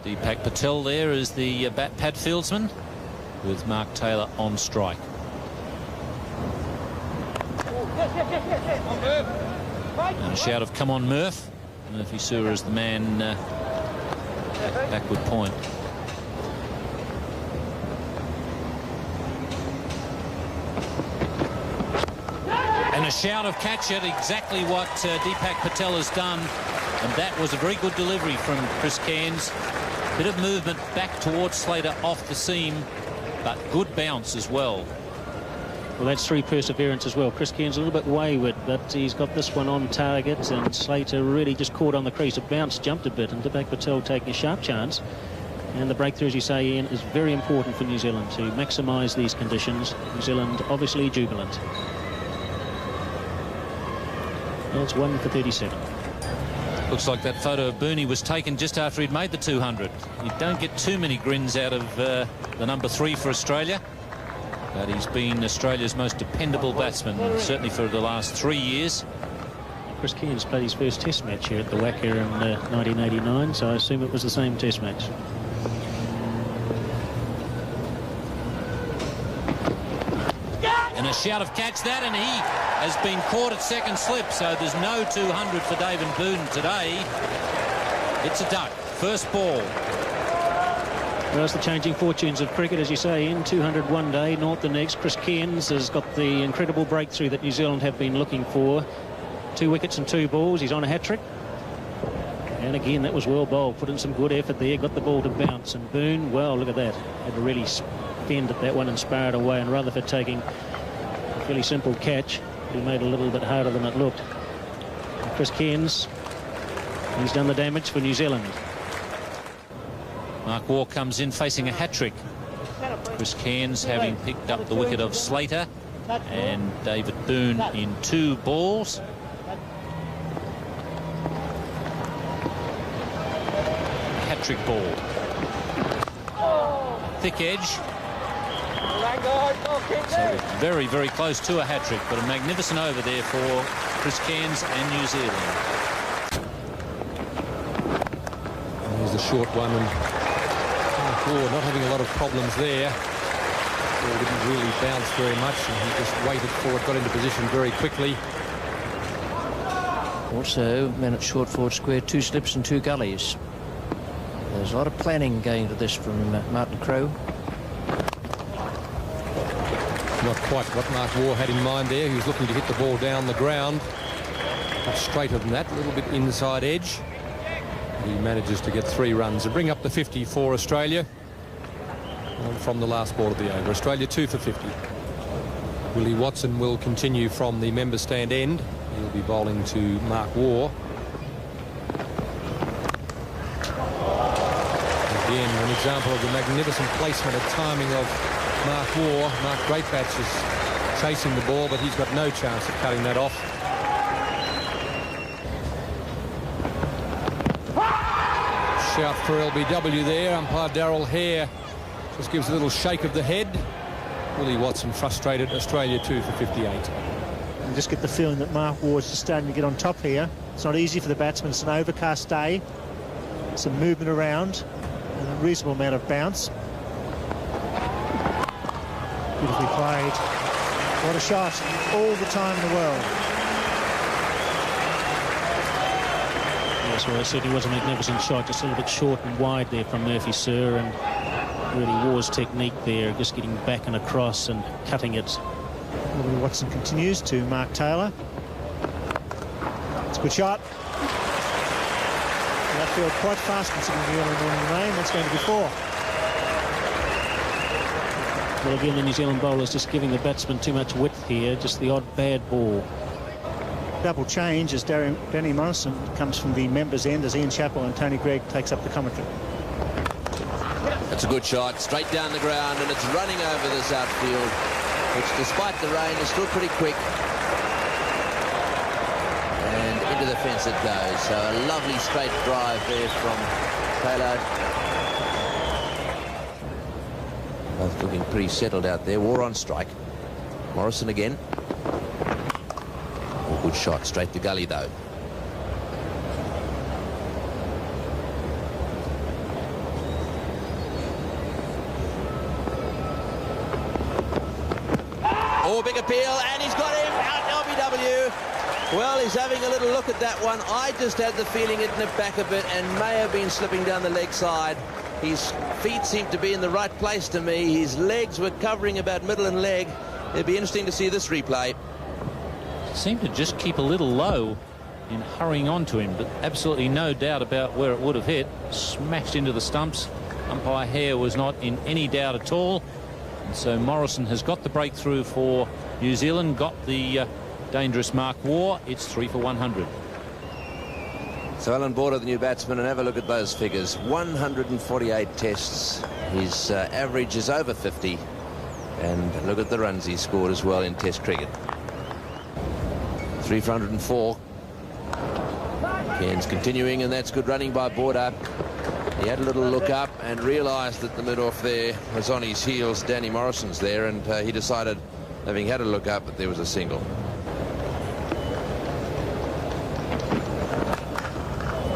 Deepak Patel there is the bat pad fieldsman, with Mark Taylor on strike. And a shout of "Come on, Murph." Murphy Su'a is the man at backward point. And a shout of "Catch it," exactly what Deepak Patel has done. And that was a very good delivery from Chris Cairns. Bit of movement back towards Slater off the seam, but good bounce as well. Well, that's 3 perseverance as well. Chris Cairns a little bit wayward, but he's got this one on target, and Slater really just caught on the crease. It bounced, jumped a bit, and Deepak Patel taking a sharp chance. And the breakthrough, as you say, Ian, is very important for New Zealand to maximise these conditions. New Zealand obviously jubilant. That's 1 for 37. Looks like that photo of Booney was taken just after he'd made the 200. You don't get too many grins out of the number 3 for Australia, but he's been Australia's most dependable batsman, certainly for the last 3 years. Chris Cairns played his first test match here at the WACA in 1989, so I assume it was the same test match. And a shout of "Catch that," and he has been caught at second slip, so there's no 200 for David Boon today. It's a duck. First ball. Well, it's the changing fortunes of cricket, as you say, in 200 one day, not the next. Chris Cairns has got the incredible breakthrough that New Zealand have been looking for. 2 wickets and 2 balls. He's on a hat-trick. And again, that was well bowled. Put in some good effort there. Got the ball to bounce. And Boon, well, look at that. Had to really fend at that one and spar it away. And Rutherford taking a fairly simple catch, he made it a little bit harder than it looked. And Chris Cairns, he's done the damage for New Zealand. Mark Waugh comes in facing a hat-trick. Chris Cairns having picked up the wicket of Slater, and David Boon in 2 balls. Hat-trick ball. Thick edge. So very, very close to a hat-trick, but a magnificent over there for Chris Cairns and New Zealand. There's the short one, and not having a lot of problems there. Ball didn't really bounce very much, and he just waited for it, got into position very quickly. Also, men at short forward square, 2 slips and 2 gullies. There's a lot of planning going into this from Martin Crowe. Not quite what Mark Waugh had in mind there. He was looking to hit the ball down the ground. Much straighter than that, a little bit inside edge. He manages to get 3 runs and bring up the 50 for Australia from the last ball of the over. Australia 2 for 50. Willie Watson will continue from the member stand end. He'll be bowling to Mark Waugh. Again, an example of the magnificent placement and timing of Mark Waugh. Mark Greatbatch is chasing the ball, but he's got no chance of cutting that off. Shout for LBW there. Umpire Darryl Hare just gives a little shake of the head. Willie Watson frustrated. Australia 2 for 58. And just get the feeling that Mark Waugh is just starting to get on top here. It's not easy for the batsman. It's an overcast day. Some movement around and a reasonable amount of bounce. Beautifully played. What a shot. All the time in the world. Yes, well, it certainly was a magnificent shot. Just a little bit short and wide there from Murphy Su'a, and really Waugh's technique there, just getting back and across and cutting it. Willie Watson continues to Mark Taylor. It's a good shot. That field quite fast considering the early morning rain. That's going to be 4. Well, again, the New Zealand bowlers just giving the batsman too much width here, just the odd bad ball. Double change as Danny Morrison comes from the members' end as Ian Chappell and Tony Greig takes up the commentary. That's a good shot, straight down the ground, and it's running over this outfield, which despite the rain is still pretty quick. And into the fence it goes. So a lovely straight drive there from Taylor. Both looking pretty settled out there. Waugh on strike. Morrison again. Oh, good shot, straight to gully though. Oh, big appeal, and he's got him out LBW. Well, he's having a little look at that one. I just had the feeling it nipped back a bit and may have been slipping down the leg side. His feet seemed to be in the right place to me. His legs were covering about middle and leg. It'd be interesting to see this replay. Seemed to just keep a little low in hurrying on to him, but absolutely no doubt about where it would have hit. Smashed into the stumps. Umpire Hare was not in any doubt at all. And so Morrison has got the breakthrough for New Zealand, got the dangerous Mark Waugh. It's 3 for 100. So Alan Border, the new batsman, and have a look at those figures. 148 tests. His average is over 50. And look at the runs he scored as well in Test cricket. 3 for 104. Cairns continuing, and that's good running by Border. He had a little look up and realised that the mid-off there was on his heels. Danny Morrison's there, and he decided, having had a look up, that there was a single.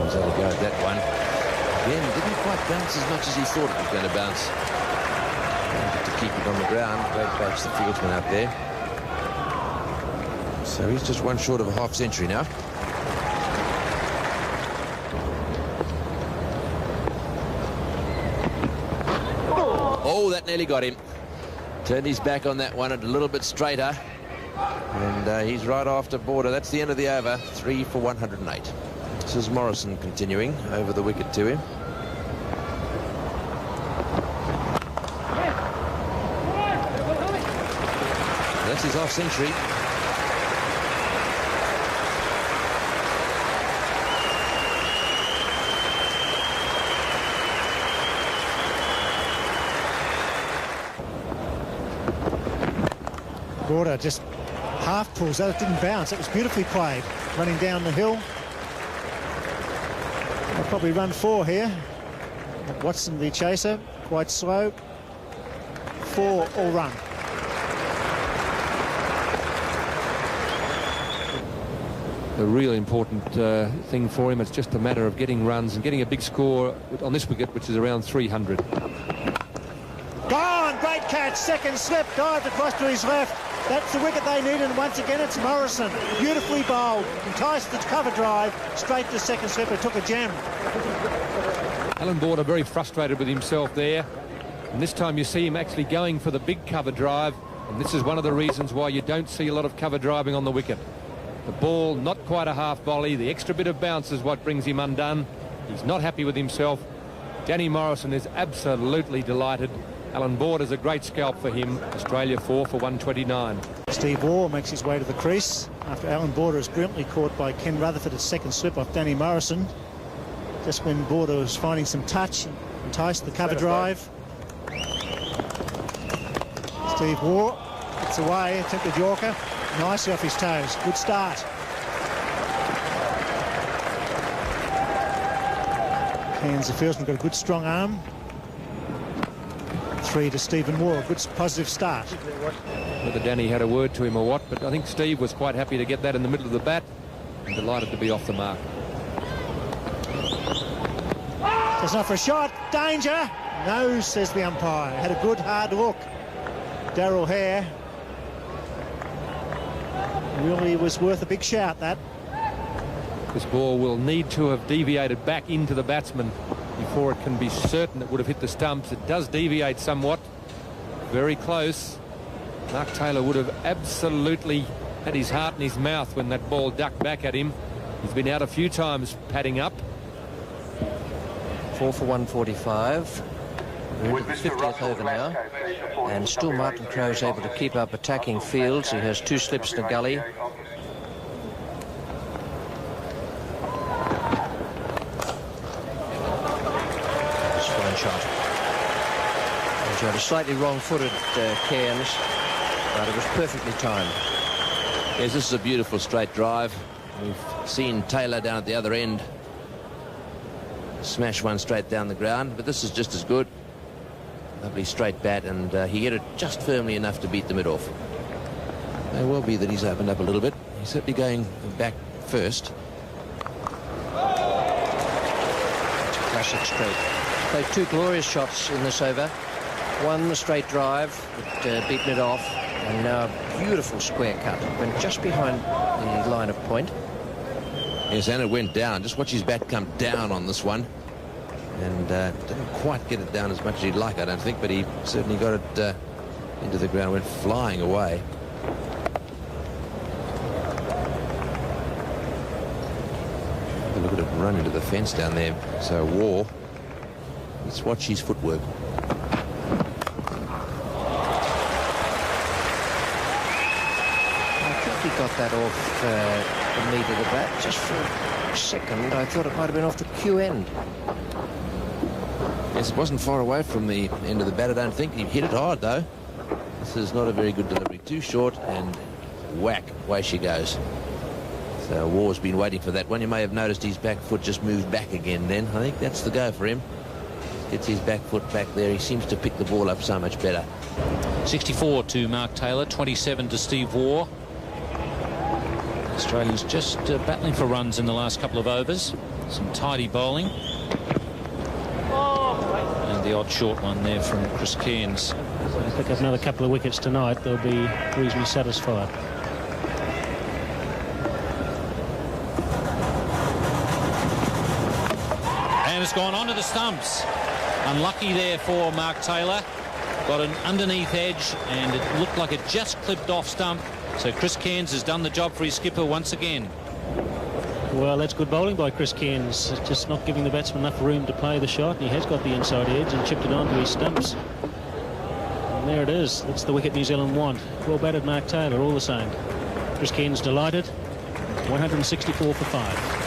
Let's have a go at that one. Again, didn't quite bounce as much as he thought it was going to bounce. Wanted to keep it on the ground. Great catch, the fieldsman out there. So he's just one short of a half century now. Oh, that nearly got him. Turned his back on that one and a little bit straighter. And he's right after Border. That's the end of the over. 3 for 108. This is Morrison continuing over the wicket to him. That's his half century. Border just half pulls out. It didn't bounce. It was beautifully played. Running down the hill. They'll probably run 4 here. Watson, the chaser, quite slow. 4 all run. A real important thing for him. It's just a matter of getting runs and getting a big score on this wicket, which is around 300. Gone! Great catch. Second slip. Dived across to his left. That's the wicket they need, and once again it's Morrison. Beautifully bowled. Enticed the cover drive. Straight to second slip. It took a gem. Alan Border very frustrated with himself there. And this time you see him actually going for the big cover drive. And this is one of the reasons why you don't see a lot of cover driving on the wicket. The ball, not quite a half volley. The extra bit of bounce is what brings him undone. He's not happy with himself. Danny Morrison is absolutely delighted. Alan Border's a great scalp for him. Australia 4 for 129. Steve Waugh makes his way to the crease after Alan Border is brilliantly caught by Ken Rutherford at second slip off Danny Morrison. Just when Border was finding some touch, enticed the cover drive. Steve Waugh, it's away, attempted Yorker, nicely off his toes. Good start. Cairns, the fieldsman, got a good strong arm. 3 to Stephen Waugh, good positive start. Whether Danny had a word to him or what, but I think Steve was quite happy to get that in the middle of the bat and delighted to be off the mark. There's not for a shot. Danger. No, says the umpire. Had a good hard look. Daryl Hare. Really was worth a big shout, that. This ball will need to have deviated back into the batsman before it can be certain it would have hit the stumps. It does deviate somewhat. Very close. Mark Taylor would have absolutely had his heart in his mouth when that ball ducked back at him. He's been out a few times padding up. 4 for 145. We're into the 50th over now. And still Martin Crowe's able to keep up attacking fields. He has 2 slips in the gully. Fine shot. He had a slightly wrong-footed Cairns, but it was perfectly timed. Yes, this is a beautiful straight drive. We've seen Taylor down at the other end smash one straight down the ground, but this is just as good. Lovely straight bat, and he hit it just firmly enough to beat the mid-off. May well be that he's opened up a little bit. He's certainly going back first. It's a classic straight. Played 2 glorious shots in this over. One, the straight drive that beat mid-off, And now a beautiful square cut. Went just behind the line of point. Yes, and it went down. Just watch his bat come down on this one. And didn't quite get it down as much as he'd like, I don't think, but he certainly got it into the ground, went flying away. Have a look at it run into the fence down there. So Waugh, let's watch his footwork. I think he got that off the meat of the bat. Just for a second, I thought it might have been off the cue end. Yes, it wasn't far away from the end of the bat, I don't think. He hit it hard, though. This is not a very good delivery. Too short, and whack, away she goes. So Waugh's been waiting for that one. You may have noticed his back foot just moved back again then. I think that's the go for him. Gets his back foot back there. He seems to pick the ball up so much better. 64 to Mark Taylor, 27 to Steve Waugh. Australians just battling for runs in the last couple of overs. Some tidy bowling. And the odd short one there from Chris Cairns. So if they pick up another couple of wickets tonight, they'll be reasonably satisfied. And it's gone onto the stumps. Unlucky there for Mark Taylor. Got an underneath edge, and it looked like it just clipped off stump. So Chris Cairns has done the job for his skipper once again. Well, that's good bowling by Chris Cairns. Just not giving the batsman enough room to play the shot, and he has got the inside edge and chipped it onto his stumps. And there it is. That's the wicket New Zealand want. Well batted Mark Taylor, all the same. Chris Cairns delighted. 164 for 5.